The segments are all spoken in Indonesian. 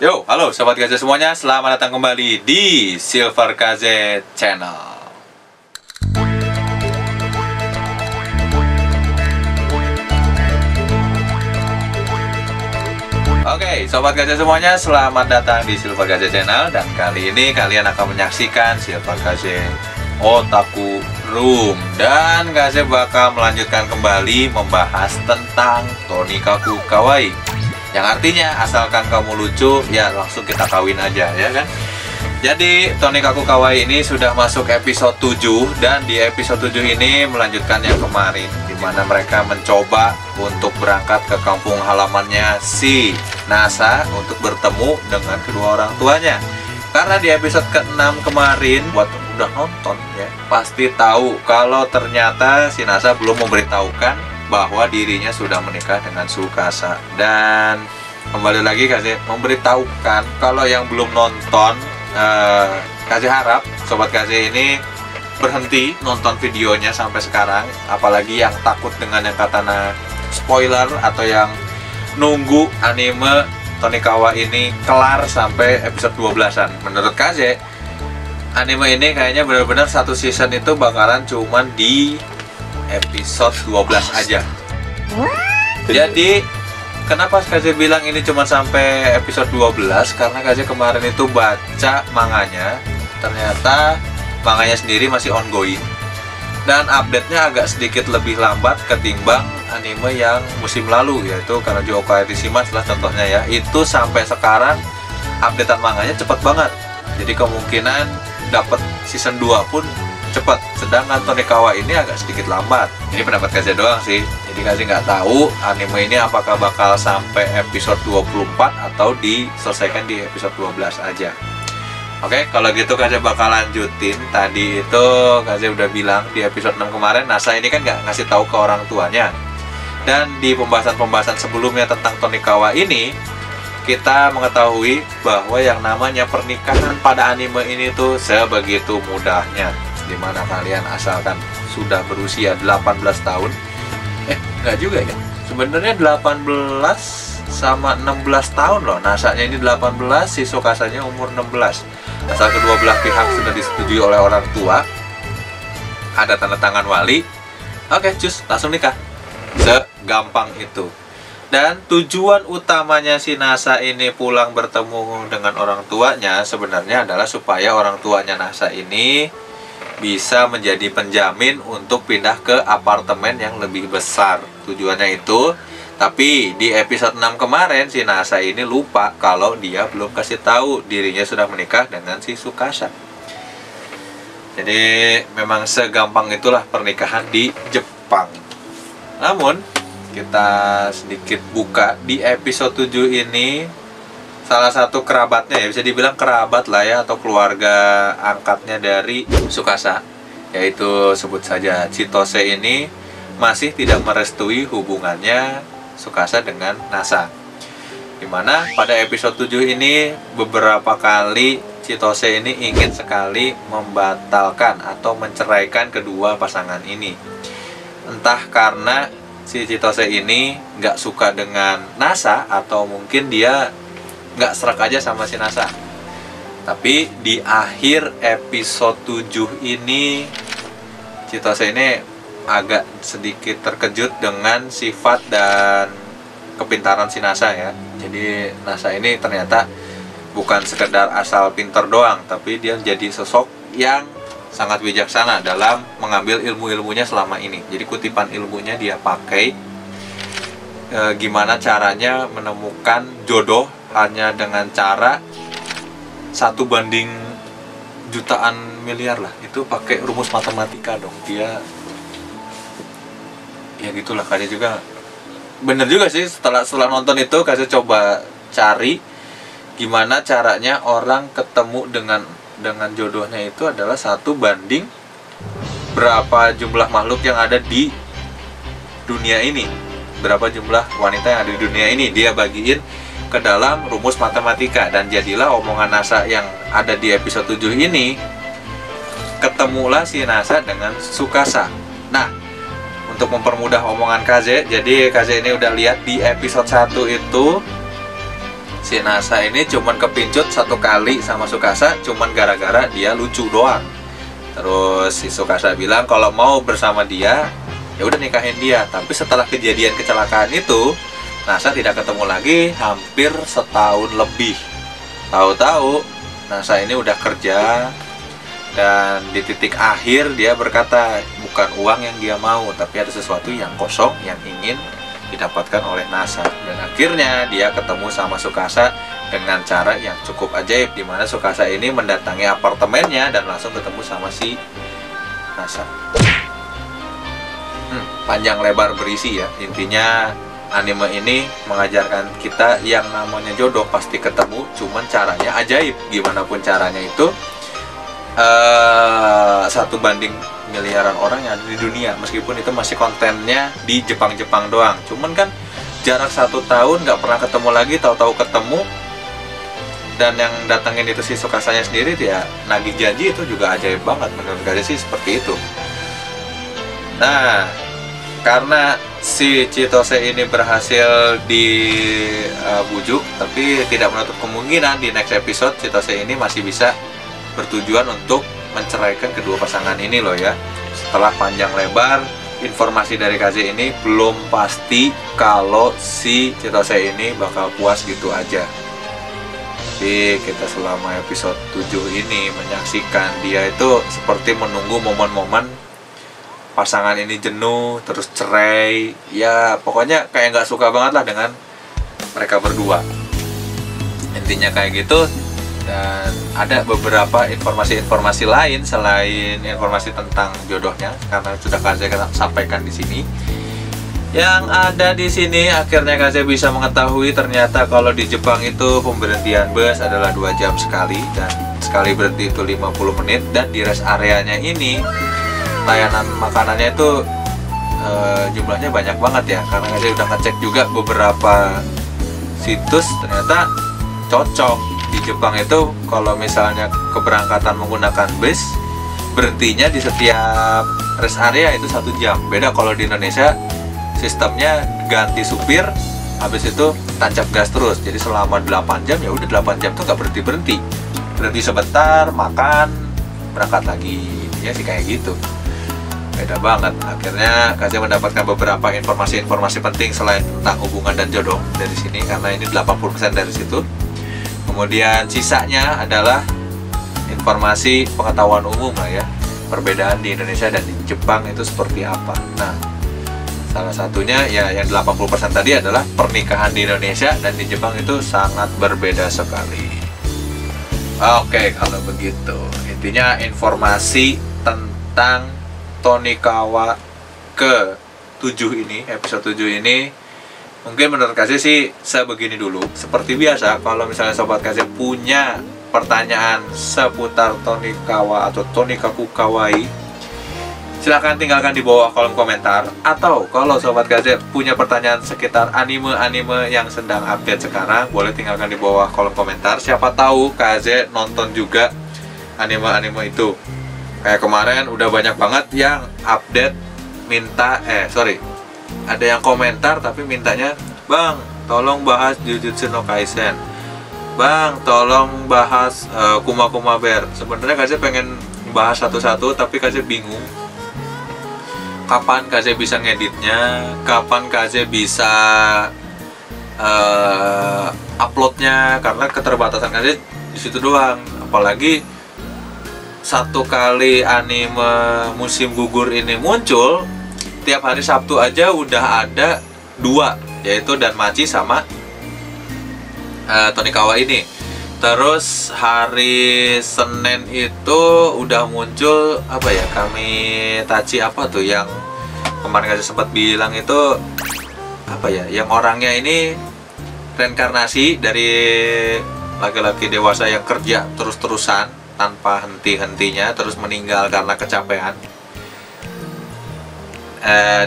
Yo, halo Sobat KZ semuanya, selamat datang kembali di Silver KZ Channel. Oke, Sobat KZ semuanya, selamat datang di Silver KZ Channel. Dan kali ini kalian akan menyaksikan Silver KZ Otaku Room. Dan KZ bakal melanjutkan kembali membahas tentang Tonikaku Kawaii, yang artinya asalkan kamu lucu, ya langsung kita kawin aja, ya kan? Jadi Tonikaku Kawaii ini sudah masuk episode 7. Dan di episode 7 ini melanjutkan yang kemarin, di mana mereka mencoba untuk berangkat ke kampung halamannya si Nasa untuk bertemu dengan kedua orang tuanya. Karena di episode ke-6 kemarin, buat udah nonton ya, pasti tahu kalau ternyata si Nasa belum memberitahukan bahwa dirinya sudah menikah dengan Tsukasa. Dan kembali lagi kasih memberitahukan kalau yang belum nonton, kasih harap Sobat kasih ini berhenti nonton videonya sampai sekarang. Apalagi yang takut dengan yang katanya spoiler, atau yang nunggu anime Tonikawa ini kelar sampai episode 12-an. Menurut kasih, anime ini kayaknya benar-benar satu season itu bakalan cuman di episode 12 aja. Jadi kenapa KZ bilang ini cuma sampai episode 12? Karena KZ kemarin itu baca manganya. Ternyata manganya sendiri masih ongoing, dan update-nya agak sedikit lebih lambat ketimbang anime yang musim lalu, yaitu Kanojo Okai Tishima lah contohnya ya. Itu sampai sekarang updatean manganya cepet banget. Jadi kemungkinan dapat season 2 pun cepat, sedangkan Tonikawa ini agak sedikit lambat. Ini pendapat KZ doang sih. Jadi KZ nggak tahu anime ini apakah bakal sampai episode 24 atau diselesaikan di episode 12 aja. Oke, kalau gitu KZ bakal lanjutin. Tadi itu KZ udah bilang di episode 6 kemarin, Nasa ini kan nggak ngasih tahu ke orang tuanya. Dan di pembahasan-pembahasan sebelumnya tentang Tonikawa ini, kita mengetahui bahwa yang namanya pernikahan pada anime ini tuh sebegitu mudahnya. Dimana kalian asalkan sudah berusia 18 tahun, enggak juga ya, sebenarnya 18 sama 16 tahun loh. Nasanya ini 18, si Tsukasanya umur 16. Asal kedua belah pihak sudah disetujui oleh orang tua, ada tanda tangan wali, oke cus, langsung nikah. Segampang itu. Dan tujuan utamanya si Nasa ini pulang bertemu dengan orang tuanya sebenarnya adalah supaya orang tuanya Nasa ini bisa menjadi penjamin untuk pindah ke apartemen yang lebih besar. Tujuannya itu. Tapi di episode 6 kemarin si Nasa ini lupa kalau dia belum kasih tahu dirinya sudah menikah dengan si Tsukasa. Jadi memang segampang itulah pernikahan di Jepang. Namun kita sedikit buka di episode 7 ini, salah satu kerabatnya, ya bisa dibilang kerabat lah ya, atau keluarga angkatnya dari Tsukasa, yaitu sebut saja Chitose ini, masih tidak merestui hubungannya Tsukasa dengan Nasa. Dimana pada episode 7 ini beberapa kali Chitose ini ingin sekali membatalkan atau menceraikan kedua pasangan ini. Entah karena si Chitose ini nggak suka dengan Nasa, atau mungkin dia nggak serak aja sama si Nasa. Tapi di akhir episode 7 ini, Chitose ini agak sedikit terkejut dengan sifat dan kepintaran si Nasa ya. Jadi Nasa ini ternyata bukan sekedar asal pinter doang, tapi dia jadi sosok yang sangat bijaksana dalam mengambil ilmu-ilmunya selama ini. Jadi kutipan ilmunya dia pakai, gimana caranya menemukan jodoh hanya dengan cara 1 banding jutaan miliar lah. Itu pakai rumus matematika dong. Dia ya gitulah, kayaknya juga bener juga sih. Setelah nonton itu kasih coba cari gimana caranya orang ketemu dengan jodohnya itu adalah 1 banding berapa jumlah makhluk yang ada di dunia ini, berapa jumlah wanita yang ada di dunia ini, dia bagiin ke dalam rumus matematika. Dan jadilah omongan Nasa yang ada di episode 7 ini, ketemulah si Nasa dengan Tsukasa. Nah, untuk mempermudah omongan KZ, jadi KZ ini udah lihat di episode 1 itu si Nasa ini cuman kepincut 1 kali sama Tsukasa cuman gara-gara dia lucu doang. Terus si Tsukasa bilang kalau mau bersama dia ya udah nikahin dia. Tapi setelah kejadian kecelakaan itu Nasa tidak ketemu lagi hampir setahun lebih. Tahu-tahu Nasa ini udah kerja, dan di titik akhir dia berkata bukan uang yang dia mau, tapi ada sesuatu yang kosong yang ingin didapatkan oleh Nasa. Dan akhirnya dia ketemu sama Tsukasa dengan cara yang cukup ajaib, di mana Tsukasa ini mendatangi apartemennya dan langsung ketemu sama si Nasa. Panjang lebar berisi ya. Intinya anime ini mengajarkan kita yang namanya jodoh pasti ketemu, cuman caranya ajaib. Gimana pun caranya itu 1 banding miliaran orang yang ada di dunia, meskipun itu masih kontennya di Jepang-Jepang doang. Cuman kan jarak 1 tahun nggak pernah ketemu lagi, tahu-tahu ketemu, dan yang datangin itu si Tsukasanya sendiri, dia nagih janji. Itu juga ajaib banget menurut gue sih, seperti itu. Nah, karena si Chitose ini berhasil dibujuk, tapi tidak menutup kemungkinan di next episode Chitose ini masih bisa bertujuan untuk menceraikan kedua pasangan ini loh ya. Setelah panjang lebar, informasi dari Kaze ini belum pasti kalau si Chitose ini bakal puas gitu aja. Jadi kita selama episode 7 ini menyaksikan dia itu seperti menunggu momen-momen pasangan ini jenuh, terus cerai. Ya pokoknya kayak nggak suka banget lah dengan mereka berdua. Intinya kayak gitu. Dan ada beberapa informasi-informasi lain selain informasi tentang jodohnya, karena sudah Kaze sampaikan di sini. Yang ada di sini akhirnya Kaze bisa mengetahui ternyata kalau di Jepang itu pemberhentian bus adalah 2 jam sekali, dan sekali berhenti itu 50 menit. Dan di rest areanya ini layanan makanannya itu jumlahnya banyak banget ya, karena Kaze udah ngecek juga beberapa situs, ternyata cocok. Di Jepang itu kalau misalnya keberangkatan menggunakan bus, berhentinya di setiap rest area itu 1 jam. Beda kalau di Indonesia sistemnya ganti supir, habis itu tancap gas terus. Jadi selama 8 jam ya udah 8 jam tuh gak berhenti-berhenti. Berhenti sebentar, makan, berangkat lagi. Ya sih kayak gitu. Beda banget. Akhirnya Kaze mendapatkan beberapa informasi-informasi penting selain tentang hubungan dan jodoh dari sini, karena ini 80% dari situ. Kemudian sisanya adalah informasi pengetahuan umum lah ya, perbedaan di Indonesia dan di Jepang itu seperti apa. Nah, salah satunya ya yang 80% tadi adalah pernikahan di Indonesia dan di Jepang itu sangat berbeda sekali. Oke, kalau begitu intinya informasi tentang Tonikawa ke-7 ini, episode 7 ini mungkin menurut Kaze sih sebegini dulu. Seperti biasa, kalau misalnya Sobat Kaze punya pertanyaan seputar Tonikawa atau Tonikaku Kawaii, silahkan tinggalkan di bawah kolom komentar. Atau kalau Sobat Kaze punya pertanyaan sekitar anime-anime yang sedang update sekarang, boleh tinggalkan di bawah kolom komentar. Siapa tahu Kaze nonton juga anime-anime itu. Kayak kemarin udah banyak banget yang update ada yang komentar tapi mintanya, "Bang, tolong bahas Jujutsu no Kaisen. Bang, tolong bahas Kuma Kuma Bear." Sebenarnya Kaze pengen bahas satu-satu, tapi Kaze bingung kapan Kaze bisa ngeditnya, kapan Kaze bisa uploadnya, karena keterbatasan Kaze di situ doang. Apalagi 1 kali anime musim gugur ini muncul, tiap hari Sabtu aja udah ada 2, yaitu Danmachi sama Tonikawa ini. Terus hari Senin itu udah muncul apa ya, Kamitachi apa tuh yang kemarin Kaze sempat bilang itu apa ya, yang orangnya ini reinkarnasi dari laki-laki dewasa yang kerja terus-terusan tanpa henti-hentinya, terus meninggal karena kecapean.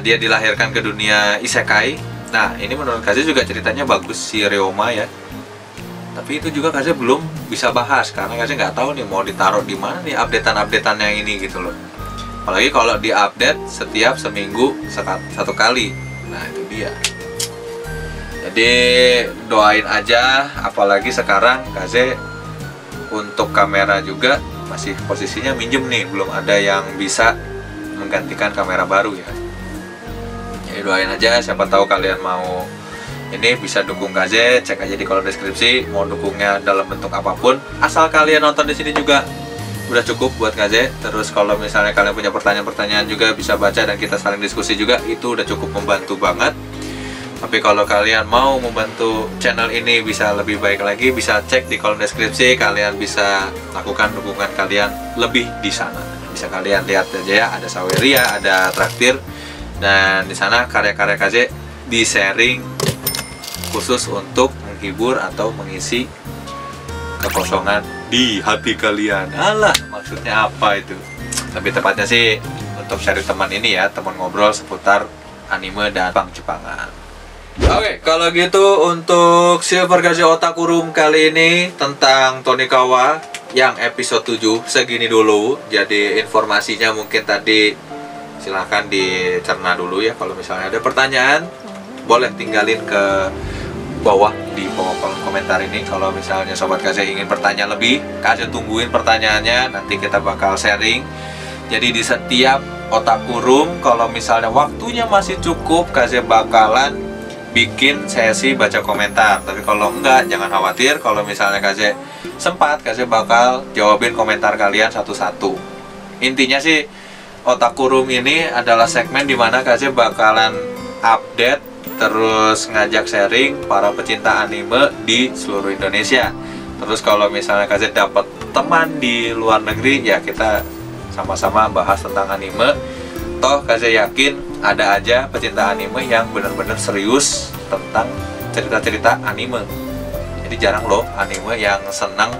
Dia dilahirkan ke dunia isekai. Nah, ini menurut Kaze juga ceritanya bagus, si Ryoma ya. Tapi itu juga Kaze belum bisa bahas karena Kaze nggak tahu nih mau ditaruh di mana nih updatean yang ini gitu loh. Apalagi kalau diupdate setiap seminggu 1 kali. Nah, itu dia. Jadi doain aja, apalagi sekarang Kaze untuk kamera juga masih posisinya minjem nih, belum ada yang bisa menggantikan kamera baru ya. Jadi doain aja, siapa tahu kalian mau ini bisa dukung Kaze, cek aja di kolom deskripsi mau dukungnya dalam bentuk apapun. Asal kalian nonton di sini juga udah cukup buat Kaze. Terus kalau misalnya kalian punya pertanyaan-pertanyaan juga bisa baca dan kita saling diskusi juga, itu udah cukup membantu banget. Tapi kalau kalian mau membantu channel ini bisa lebih baik lagi, bisa cek di kolom deskripsi, kalian bisa lakukan dukungan kalian lebih di sana. Bisa kalian lihat aja ya, ada Saweria, ada Traktir, dan di sana karya-karya Kaze di-sharing khusus untuk menghibur atau mengisi kekosongan di hati kalian. Alah, maksudnya apa itu? Lebih tepatnya sih untuk sharing teman ini ya, teman ngobrol seputar anime dan Jepang-Jepangan. Oke, kalau gitu untuk Silver Kaze Otaku Room kali ini tentang Tonikawa yang episode 7 segini dulu. Jadi informasinya mungkin tadi silahkan dicerna dulu ya. Kalau misalnya ada pertanyaan boleh tinggalin ke bawah di kolom komentar ini. Kalau misalnya Sobat Kaze ingin bertanya lebih, Kaze tungguin pertanyaannya, nanti kita bakal sharing. Jadi di setiap Otaku Room kalau misalnya waktunya masih cukup, Kaze bakalan bikin sesi baca komentar. Tapi kalau enggak, jangan khawatir. Kalau misalnya Kaze sempat, Kaze bakal jawabin komentar kalian satu-satu. Intinya sih Otaku Room ini adalah segmen dimana Kaze bakalan update terus ngajak sharing para pecinta anime di seluruh Indonesia. Terus kalau misalnya Kaze dapat teman di luar negeri, ya kita sama-sama bahas tentang anime. Toh Kaze yakin ada aja pecinta anime yang benar-benar serius tentang cerita-cerita anime. Jadi jarang loh anime yang senang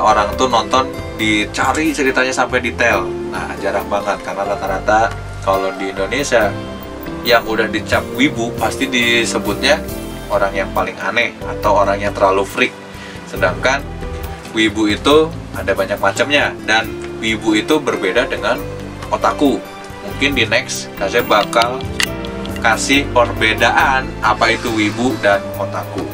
orang tuh nonton dicari ceritanya sampai detail. Nah, jarang banget karena rata-rata kalau di Indonesia yang udah dicap wibu pasti disebutnya orang yang paling aneh atau orang yang terlalu freak. Sedangkan wibu itu ada banyak macamnya, dan wibu itu berbeda dengan otaku. Mungkin di next Kaze bakal kasih perbedaan apa itu wibu dan otaku.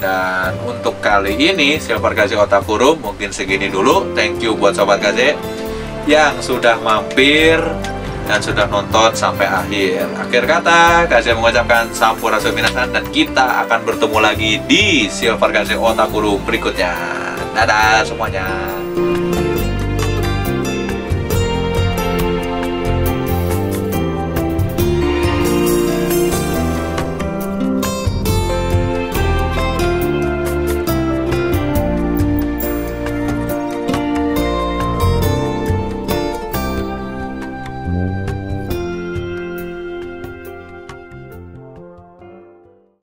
Dan untuk kali ini Silver Kaze Otaku Room mungkin segini dulu. Thank you buat Sobat Kaze yang sudah mampir dan sudah nonton sampai akhir. Akhir kata, Kaze mengucapkan sampurasun minasan, dan kita akan bertemu lagi di Silver Kaze Otaku Room berikutnya. Dadah semuanya.